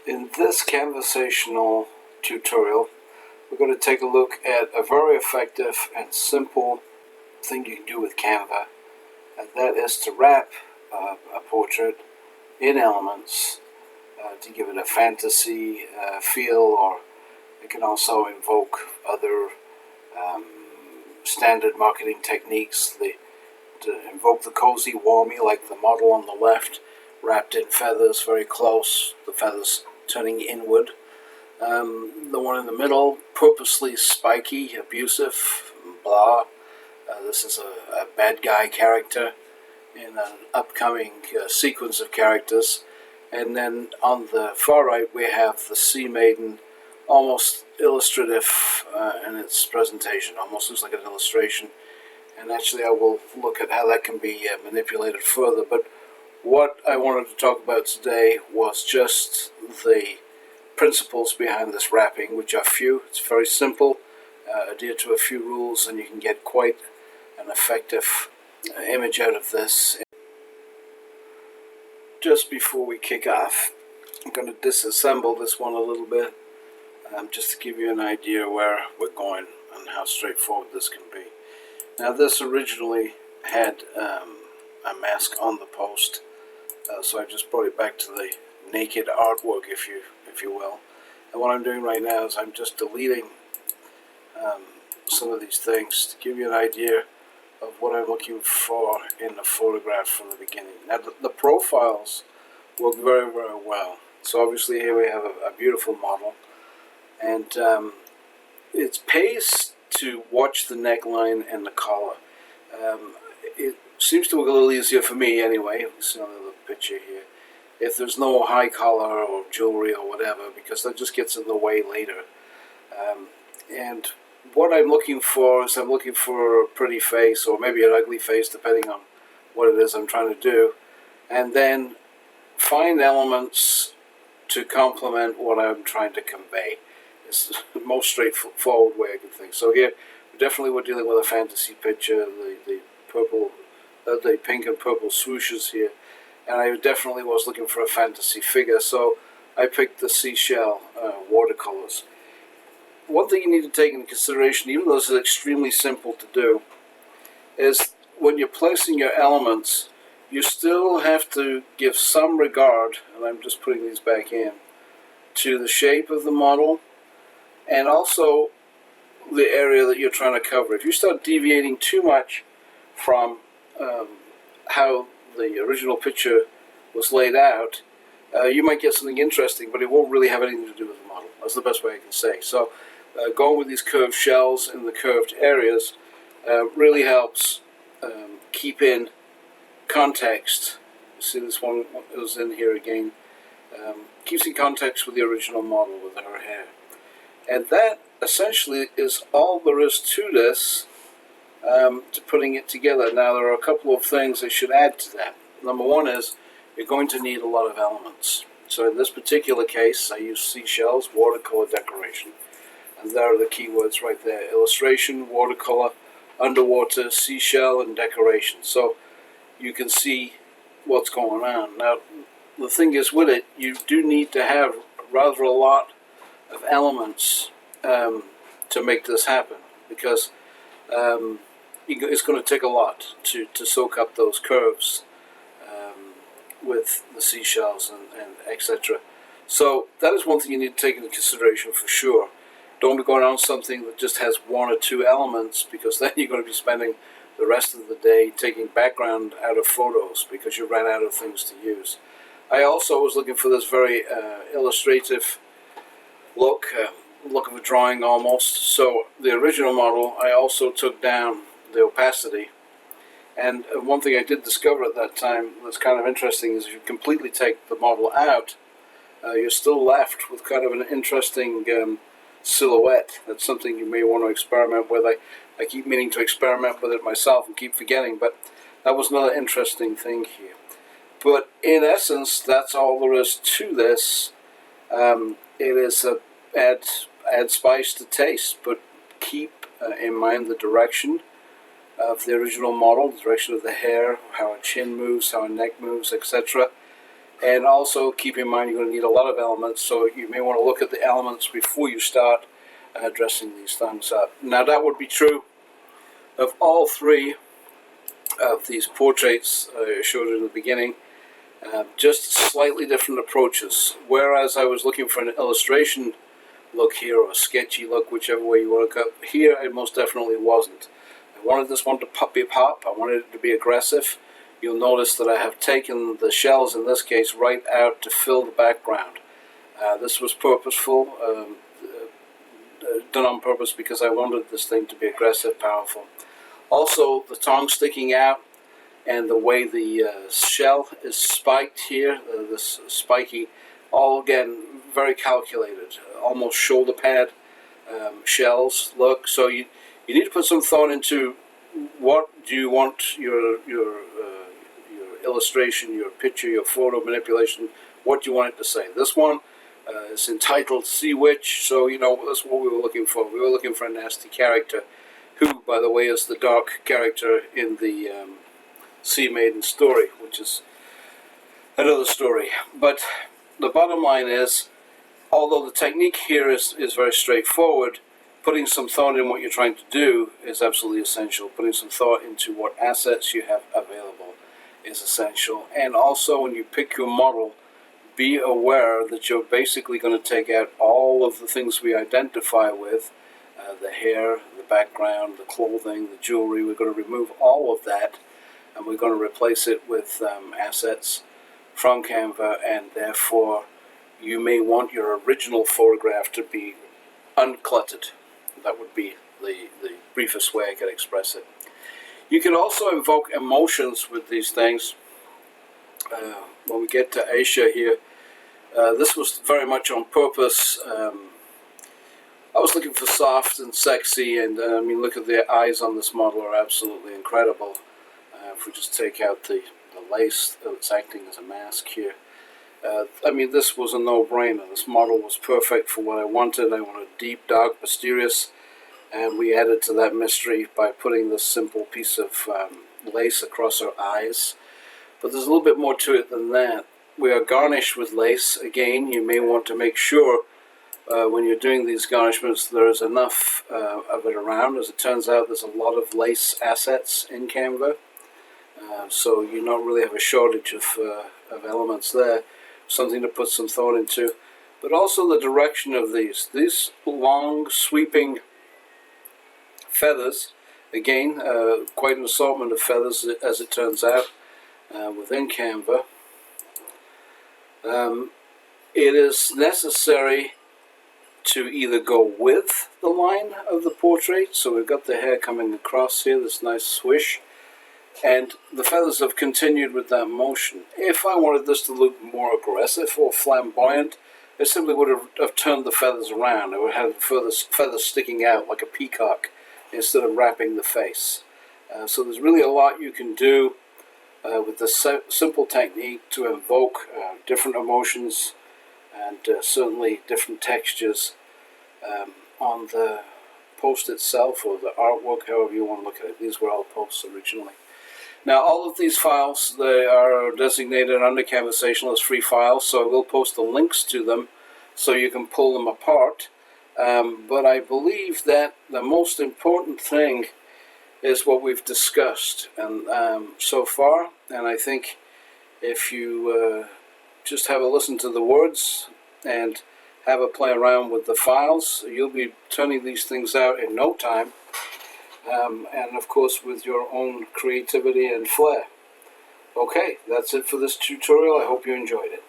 In this conversational tutorial, we're going to take a look at a very effective and simple thing you can do with Canva, and that is to wrap a portrait in elements to give it a fantasy feel, or it can also invoke other standard marketing techniques to invoke the cozy warmy, like the model on the left, wrapped in feathers very close, the feathers turning inward. The one in the middle, purposely spiky, abusive, blah. This is a bad guy character in an upcoming sequence of characters. And then on the far right we have the sea maiden, almost illustrative in its presentation, almost looks like an illustration. And actually I will look at how that can be manipulated further. But what I wanted to talk about today was just the principles behind this wrapping, which are few. It's very simple. Adhere to a few rules and you can get quite an effective image out of this. Just before we kick off, I'm going to disassemble this one a little bit, just to give you an idea where we're going and how straightforward this can be. Now, this originally had a mask on the post, so I just brought it back to the naked artwork, if you will. And what I'm doing right now is I'm just deleting some of these things to give you an idea of what I'm looking for in the photograph from the beginning. Now, the profiles work very, very well. So obviously here we have a beautiful model, and it pays to watch the neckline and the collar. It seems to work a little easier for me anyway. You can see on the picture here, if there's no high collar or jewelry or whatever, because that just gets in the way later. And what I'm looking for is I'm looking for a pretty face, or maybe an ugly face, depending on what it is I'm trying to do, and then find elements to complement what I'm trying to convey. It's the most straightforward way I can think. So here, definitely we're dealing with a fantasy picture. The pink and purple swooshes here, and I definitely was looking for a fantasy figure. So I picked the seashell watercolors. One thing you need to take into consideration, even though this is extremely simple to do, is when you're placing your elements, you still have to give some regard, and I'm just putting these back in, to the shape of the model and also the area that you're trying to cover. If you start deviating too much from how the original picture was laid out, you might get something interesting, but it won't really have anything to do with the model. That's the best way I can say. So going with these curved shells in the curved areas really helps keep in context. You see this one is in here again. Keeps in context with the original model with her hair. And that essentially is all there is to this, to putting it together. Now, there are a couple of things I should add to that. Number one is you're going to need a lot of elements. So in this particular case, I use seashells, watercolor, decoration. And there are the keywords right there: illustration, watercolor, underwater, seashell, and decoration. So you can see what's going on. Now, the thing is with it, you do need to have rather a lot of elements to make this happen, because it's going to take a lot to soak up those curves with the seashells and etc. So that is one thing you need to take into consideration for sure. Don't be going on something that just has one or two elements, because then you're going to be spending the rest of the day taking background out of photos because you ran out of things to use. I also was looking for this very illustrative look of a drawing almost. So the original model, I also took down the opacity. And one thing I did discover at that time that's kind of interesting is if you completely take the model out, you're still left with kind of an interesting silhouette. That's something you may want to experiment with. I keep meaning to experiment with it myself and keep forgetting, but that was another interesting thing here. But in essence, that's all there is to this. It is add spice to taste, but keep in mind the direction of the original model, the direction of the hair, how her chin moves, how her neck moves, etc. And also keep in mind you're going to need a lot of elements, so you may want to look at the elements before you start dressing these things up. Now that would be true of all three of these portraits I showed in the beginning, just slightly different approaches. Whereas I was looking for an illustration look here, or a sketchy look, whichever way you want to go, here I most definitely wasn't. I wanted this one to be pop, I wanted it to be aggressive. You'll notice that I have taken the shells, in this case, right out to fill the background. This was purposeful, done on purpose, because I wanted this thing to be aggressive, powerful. Also, the tongue sticking out and the way the shell is spiked here, this spiky, all again very calculated, almost shoulder pad shells look. So you need to put some thought into what do you want your illustration, your picture, your photo manipulation, what do you want it to say. This one is entitled Sea Witch, so you know that's what we were looking for. We were looking for a nasty character, who, by the way, is the dark character in the Sea Maiden story, which is another story. But the bottom line is, although the technique here is very straightforward, putting some thought in what you're trying to do is absolutely essential. Putting some thought into what assets you have available is essential. And also, when you pick your model, be aware that you're basically going to take out all of the things we identify with, the hair, the background, the clothing, the jewelry. We're going to remove all of that, and we're going to replace it with assets from Canva, and therefore you may want your original photograph to be uncluttered. That would be the briefest way I could express it. You can also invoke emotions with these things. When we get to Iesha here, this was very much on purpose. I was looking for soft and sexy, and I mean, look at the eyes on this model are absolutely incredible. If we just take out the lace that's acting as a mask here. I mean, this was a no-brainer. This model was perfect for what I wanted. I wanted deep, dark, mysterious, and we added to that mystery by putting this simple piece of lace across her eyes. But there's a little bit more to it than that. We are garnished with lace. Again, you may want to make sure when you're doing these garnishments there is enough of it around. As it turns out, there's a lot of lace assets in Canva. So you don't really have a shortage of elements there. Something to put some thought into. But also the direction of these. These long, sweeping feathers, again, quite an assortment of feathers as it turns out within Canva. It is necessary to either go with the line of the portrait. So we've got the hair coming across here, this nice swish. And the feathers have continued with that motion. If I wanted this to look more aggressive or flamboyant, I simply would have turned the feathers around. I would have feathers sticking out like a peacock instead of wrapping the face. So there's really a lot you can do with this simple technique to invoke different emotions and certainly different textures on the post itself, or the artwork, however you want to look at it. These were all posts originally. Now, all of these files, they are designated under Canvasational as free files, so I will post the links to them so you can pull them apart. But I believe that the most important thing is what we've discussed and so far, and I think if you just have a listen to the words and have a play around with the files, you'll be turning these things out in no time. And of course with your own creativity and flair. Okay, that's it for this tutorial. I hope you enjoyed it.